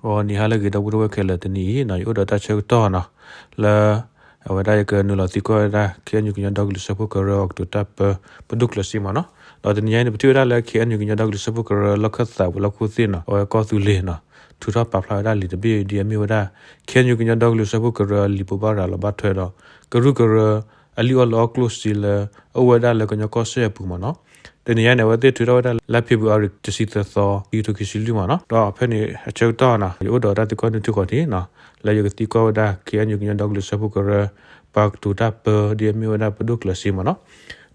o ni hala ge da bu ke la tani na yo da ta che to na la awa da ke nu la ti ko da ke nyu nya dog lu sapu ko ro to tap product la sima no da ni ya ni bu da la ke nyu nya dog lu sapu ko la kha sa bu la khu si na o ko tu le na tu ta pa phla da li de bi di mi wa da ke nyu nya dog lu sapu ko li bu ba ra la ba thwe do ko ru ko ali o lo close si la o wa da la ko nya ko se pu ma noတနည်းနဲ့ဝတ်တူတော့လက်ဖြစ်ဘူးအရတစီသောဒီတူကစီလူမနော်တော့ဖက်နေအချက်တော့နော်ရိုးတော့တကောတူကောတီနော်လဲရတီကောဒါကေအန်ယူကညဒေါဂလစဖုကရပတ်တူတပ်ဒီမီဝနာပဒုကလစီမနော်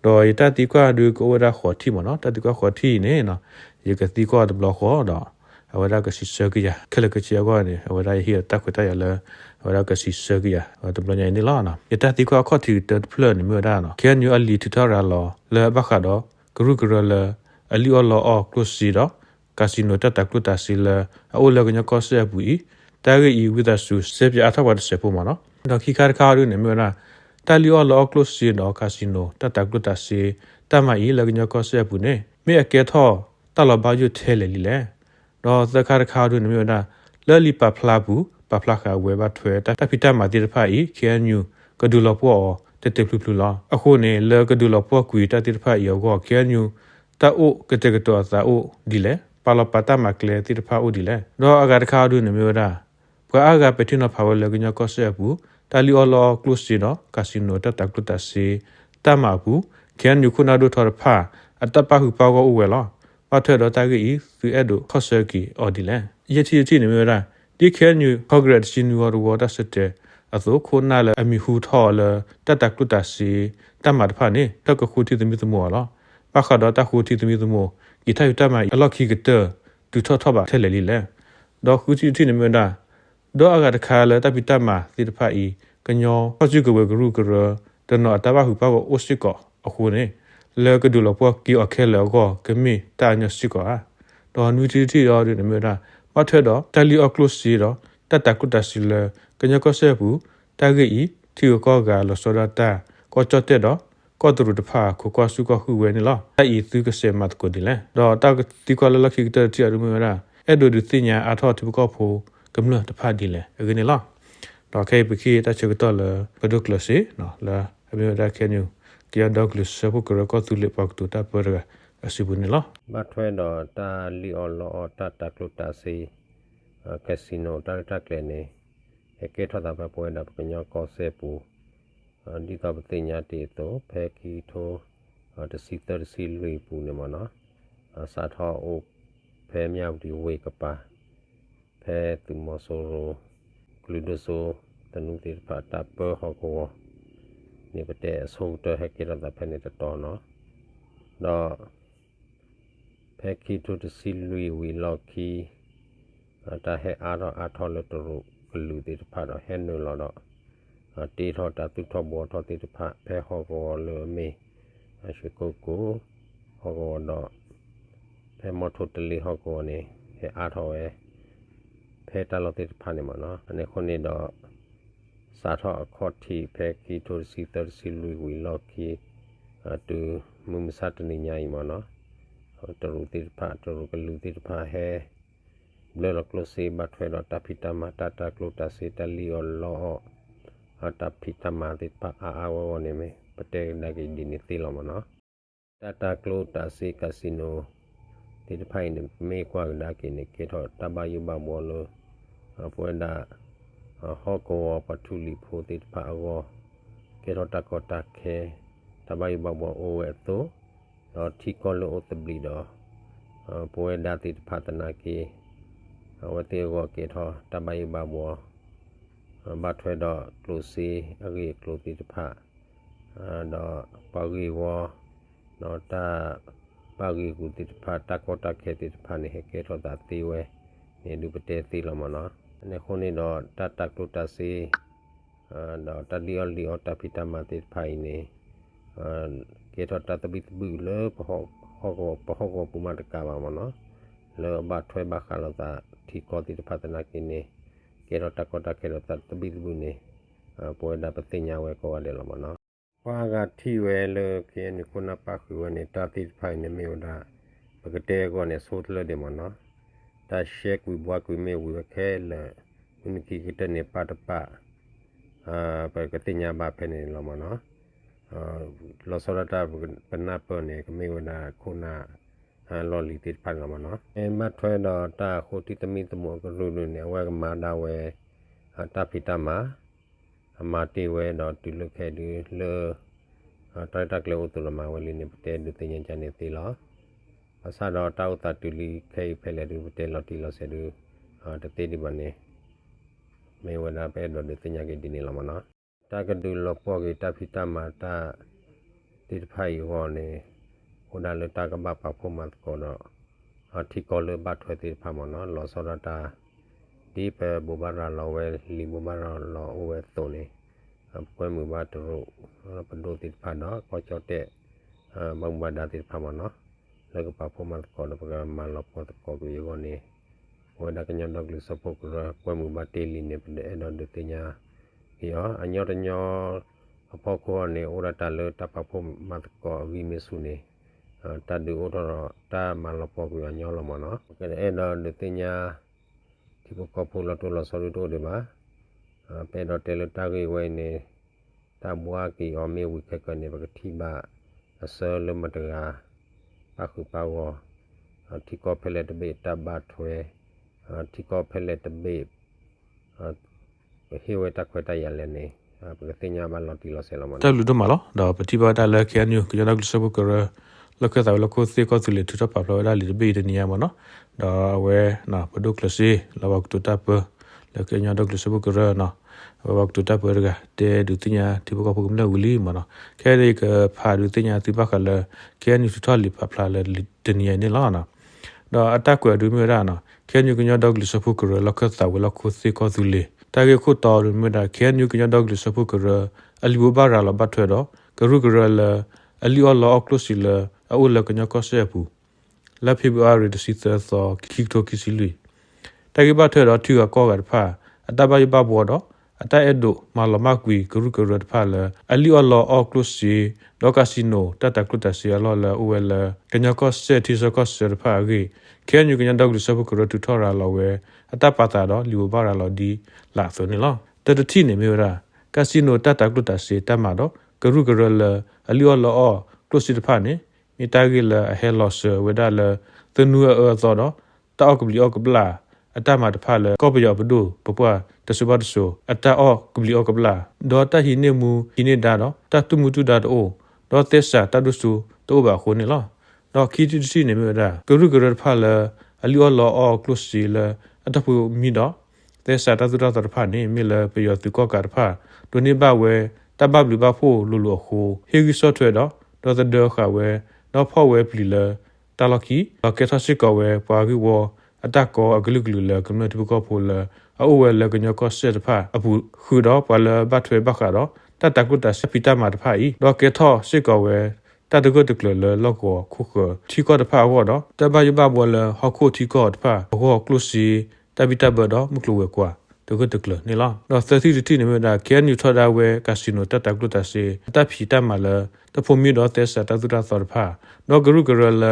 တော့ရတတီကောဒူကိုဝဒါခေါ်တီမနော်တတီကောခေါ်တီနေနော်ရကတီကောဒဘလခေါ်တော့အဝဒါကစီစကရခလကချီကောနေအဝဒါဟီတက်ခွတရလဲအဝဒါကစီစကရဒဘလညနေလာနော်ရတတီကောခေါ်တီတဖလနေမဒါနော်ကေအန်ယူအလီတူထားရလောလဲဘခါတော့ကရုကရလအလီအော်လောအော့ကလုစီတော့ကာစီနိုတတကလုတာစီလအိုလကညကောဆေပူီတာဂီဝိဒဆူစေပြအထဝတ်စေပူမနော်တော့ခိခါခါရုနေမြနာတာလီအော်လောကလုစီတော့ကာစီနိုတတကလုတာစီတမအီလကညကောဆေပူနေမေအကဲထောတလဘာယုထဲလေလီလေတော့သခါခါရုနေမြနာလလီပဖလာဘူးပဖလာခါဝဲဘထွဲတပိတမာတိရဖာဤကေနယူကဒူလောပေါ်တပလူပလူလာအခုနေလေကဒူလောပေါ်ကွီတတိဖာယောကောကေနယူတာအိုကတဲ့ကတော့သာအိုဒီလေပါလပတာမကလေတိဖာအိုဒီလေတော့အဂါတခါဒူနမျိုးဒါဘွာအဂါပတိနဖာဝလေကညကောဆေဘူးတာလီအော်လောကလုစီနော်ကာစီနိုတတကလုတစီတမဘူးကေနယူခုနာဒူထော်ဖာအတပဟုပေါကောဥဝဲလောပတ်ထွဲတော့တာဂီဖီအဲ့ဒိုခော့ဆာကီအော်ဒီလေယတိနမျိုးဒါဒီကေနယူခေါဂရက်ရှင်ယူဝါဒစတဲ့အသောခုနာလအမီဟူထော်လတတကလုတစီတမတ်ဖာနေတကခုတီသမီသမောလောပခါတော့တခုတီသမီသမောဤထိုက်တမအလောက်ခိကတဒူထောထဘထဲလေလီလေဒေါခုတီနမန္ဒဒေါအဂတ်ခါလတပိတမသီတဖာဤကညောဖစုကဝဂရုကရတနောတဘဟုပကောအိုစိကောအခုနေလေကဒူလပကီအခဲလောကောကမီတာညစိကောဒေါနူတီရောဒီနမန္ဒမထွဲတော့တလီအော့ကလုစီတော့တတကလုတစီလကညကောဆေဘူးတာဂီတီကောကလောစောဒတာကောချတဲ့တော့ကောတူတဖာကိုကောစုကောခုဝဲနေလားအဲ့ဒီသူကစေမတ်ကိုဒီလေတော့တာတီကောလလခိကတတီရမရာအဲ့ဒိုဒီသိညာအထောတိကောဖိုကမ္လတဖာဒီလေအကနေလားတော့ခေပခိတချကတော့လပဒုကလစီနော်လာအမေရာခဲနူကီယဒေါကလစပုကရကောတူလေပတ်တူတာပရအစီဘူးနေလားမထွဲတော့တာလီအော်လောတတကလုတာစီကက်စီနိုတာတကလေနေကေထတာပွဲတာပညောကောဆေပူဒီတော့ပတိညာတေတော့ဖဲကီထိုတစီတစီလွေပူနေမနော်စာထောအိုဖဲမြောက်ဒီဝေကပါဖဲသူမဆိုရိုကလူဒဆိုတနုတိဖာတာပဟောကောနေပတဲ့အဆိုတဟကေရတာဖဲနေတော့နော်တော့ဖဲကီထိုတစီလွေဝီလော်ကီတာဟဲအားတော့အထောလတရုကလူတိဖာတော့ဟဲနူလောတော့တေထောတာတုထောဘောထောတိတဖဖဲဟောကောလေမေအရှိကိုကိုဟောကောတော့ဖဲမထုတလီဟောကောနေဟဲအားထောရဲ့ဖဲတလောတိတဖနေမနော်အနေခုနေတော့စာထောအခေါ်တီဖဲကီထိုစီတစီလူဝီလော်ကီတူမုံစတ်နေညာီမနော်တရူတိတဖတရူကလူတိတဖဟဲဘလလကလစီဘတ်ဖဲတော့တပိတမတတကလုတစီတလီအော်လောအတပိတမတိပအာဝဝနေမေပတေနဂိဒီနီသီလောမနောတတကလုတစီကစီနိုဒီတဖိုင်နေမေကွာဒါကိနေကေထောတဘယုဘဘောလောပွဲဒါဟောကောပထုလီဖိုတိပအဝကေထောတကောတခဲတဘယုဘဘောအိုဝဲသောတော့ထီကောလောတဘလီတော့ပွဲဒါတိဖတ်နာကေဝတေဝကေထောတဘယုဘဘောဘတ်ထွဲတော့ကလုစီအဂေကလုတိတဖတော့ပါဂီဝတော့တာပါဂီကုတိတဖတကောတခဲတိတဖနေဟကေထောတာတီဝဲနေဒုပတေသီလမနောအနေခုနေတော့တတကလုတစီတော့တလီအော်လီအော်တပိတမတိဖိုင်နေကေထောတတပိတဘူးလေပဟောကောပုမတကပါမနောလေဘတ်ထွဲဘခါလတာထီကောတိတဖတနာကိနေကေရတကောတကေရတတပိဘူးနေပွဲဒါပတိညာဝဲကောရတယ်လောမနော်ဝါကထီဝဲလေကေနခုနပခုဝနေတတိဖိုင်နေမြေဒါပကတဲ့ကောနေဆိုးတလေတယ်မနော် ตาเช็ควิบวักวิเมวิวแค่ละมันกี่กิตเนปาตปะไปกติญาบาเพเนลมาเนาะเราสระตาเป็นหน้าเปิลเนี่ยก็ไม่ว่านาคุณาลอลิติดพันละมาเนาะมาถอยดอตาโคติตมีตมัวก็รู้เนี่ยว่าก็มาดาเวตาพิตามาตีเวดอติลุแค่ดูเลตาตักเลวตุลมาวันนี้ประเทศดูติยันจันเนติล้อภาษาดอตาอุตาตุลีแค่เพลดูประเทศลอติล้อเสดูตะเตดิบันเนี่ยไม่ว่านาไปดอดูติยันกันดินี่ละมาเนาะตาก็ดูลพวกตาพิตามาตาติดไพ่หัวเนี่ยคนนั้นเลยตาก็บ้าปากพวกมันก็เนาะที่ก็เลยบ้าถอยติดพามันเนาะลอสระตาดีไปบุบาราลอเวลีบุบาราลอโอเวตัวนี้ป่วยมือบาตรุเป็นดูติดพันเนาะก็จอดเตะบางบาดาติดพันมันเนาะแล้วก็ปากพวกมันก็เนาะประมาณเราพอตะกอบอยู่ก่อนนี่วันนั้นก็ยังดอกลิสปกระป่วยมือบาเตลินเนี่ยเป็นเอ็นดอนเดติญาที่อ๋ออันยอดอันยอพอควรเนี่ยโอราตาเลตาปากพวกมันก็วิเมสุนี่ตาดูโอรอตามันเราพออยู่อันยอละมันเนาะก็เอ็นดอนเดติญาที่พวกก็พูดเราตัวเราสรุปตัวเดี๋ยวมาเป็นดอเตลตากีไว้เนี่ยตาบัวกีอเมวิเคกันเนี่ยปกติบ้าเซอร์เลมตระปาคือปาวที่ก็เพลตเบตาบาถวยที่ก็เพลตเบเฮวตาควยตายาเลนี่ปกติญาบันลอติลอเซลมันแต่รู้ดมาแล้วดาวปฏิบัติได้แล้วแค่นี้ก็จะนักสบุกระแล้วก็แต่เราก็เสียก็สุดเลยทุกท่าปรับเราได้หรือบีเดียมันเนาะดาวเวน่ะพอดูคลาสสิแล้ววักตุตาเปแล้วก็ยังดอกสบุกระเนาะวักตุตาเปรกะเดดูติญาที่พวกผมเล่าวิลีมันเนาะแค่ได้ก็พาดูติญาที่บ้านกันเลยแค่นี้ทุกท่าลิบพลาเลยเดียนี่ล้อนะดาวอัตตากว่าดูไม่ได้เนาะแค่นี้ก็ยังดอกสบุกระแล้วก็แต่เราก็เสียก็สุดเลยแต่ก็คู่ต่อดูไม่ได้แค่นี้ก็ยังดอกสบุกระอลิบุบาราลบัตรเถอะก็รู้กันเลยอลิอัลลอฮ์คลุสิเลยเอาเลยก็ยังก็เสียผู้แล้วพี่บัวรีดสิเตอร์ต่อคิกโตคิสิลุยแต่ก็บัตรเถอะที่ก็กันผ่าอัตบายบ้าบัวดออัตเอ็ดโดมาลมากวีก็รู้กันผ่าเลยอลิอัลลอฮ์คลุสิดอกคาสิโนแต่ตะกรุตเสียล้อเลยเอาเลยก็ยังก็เสียที่จะก็เสียผ่ากีแค่นี้ก็ยังดอกสบุกระตุทอราลาเวอัตปัตตาดอลิบุบาราลอดีหลักส่วนนี้ล่ะแต่ที่นี่ไม่ว่าคาสิโนแต่ตะกรุตเสียแต่มาดอกรู้กันเลยอลิอัลลอฮ์คลุสิผ่านี่มีตากิลเฮลอสเวดาลตนัวต่อดตาออกบลิออกบลาอัตมาตพาลก็ไปยอบดูปะตสุบัดโซอัตออกบลิออกบลาดอตาหินเนมูหินเนดาดตาตุมุตุดาโอดอเตสาตาดุสุโตบาโคเนลดอคิติสิเนเมดากรุกรพาลอลิอัลลอฮ์คลุสิลอัตพูมีดอเตสาตาตุดาตรพานี่มีลไปยอตุก็การพาตัวนี้บ้าเวตาบับลิบาโพลุลุโคเฮกิซอทเวดดอตเดอขาเวနောက်ဖောက်ဝဲပလီလတာလကီကက်ထစစ်ကဝဲပွာကီဝအတက်ကောအဂလုကလူလကမ္နတိဘကဖိုလအဝဲလကညကဆက်ဖာအပူခူတော့ပလဘတ်ထွေဘခါတော့တတကုတစပီတာမာတဖာဤတော့ကက်ထစစ်ကဝဲတတကုတကလလောကခုခထီကောတဖာဝတော့တဘယဘဘလဟခုထီကောတဖာဟောကလုစီတဘီတဘတော့မကလူဝဲကွာတကုတကလနေလားတော့30နေမဒါကဲနျူထဒါဝဲကစီနိုတတကုတစီတဖီတမလတဖို့မြတော့တက်စတသူရသောဖာတော့ဂရုဂရလ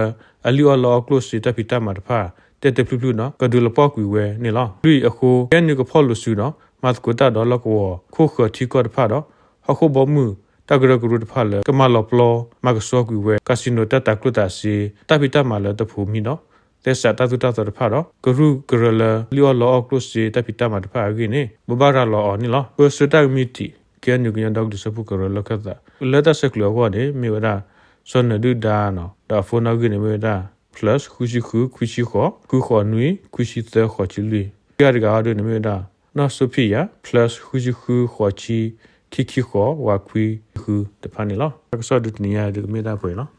အလီအလောကလုစီတဖီတမတဖာတက်တပလူနော်ကဒူလပေါကွေဝဲနေလားလူအခုကဲနျူကဖော်လို့စုနော်မတ်ကိုတတော့လကောခိုခတီကောတဖာတော့အခုဘောမှုတဂရဂရုတဖာလကမလပလောမကဆောကွေဝဲကစီနိုတတကုတစီတဖီတမလတဖို့မြနော်တက်စတသူတတော်ဖာတော့ဂရုဂရလလီအလောကလုစီတဖီတမတဖာကိနေဘဘာရလောနီလားပစတမီတီကဲနျူကညဒေါက်ဒီစပုကရလကတာလက်တဆက်လောကောနေမြေဝဒဆွန်နဒူဒါနော်ဒါဖိုနာကိနေမြေဝဒ plus ခုရှိခုခေါ်ခုခေါ်နွေခုရှိသခေါ်ချီလီကြရကားဒနေမြေဝဒနော်ဆိုဖီယာ plus ခုရှိခုခေါ်ချီခိခေါ်ဝါခွီခုတဖာနေလားကဆောဒုတနီယာဒီမြေဒါဖွေနော်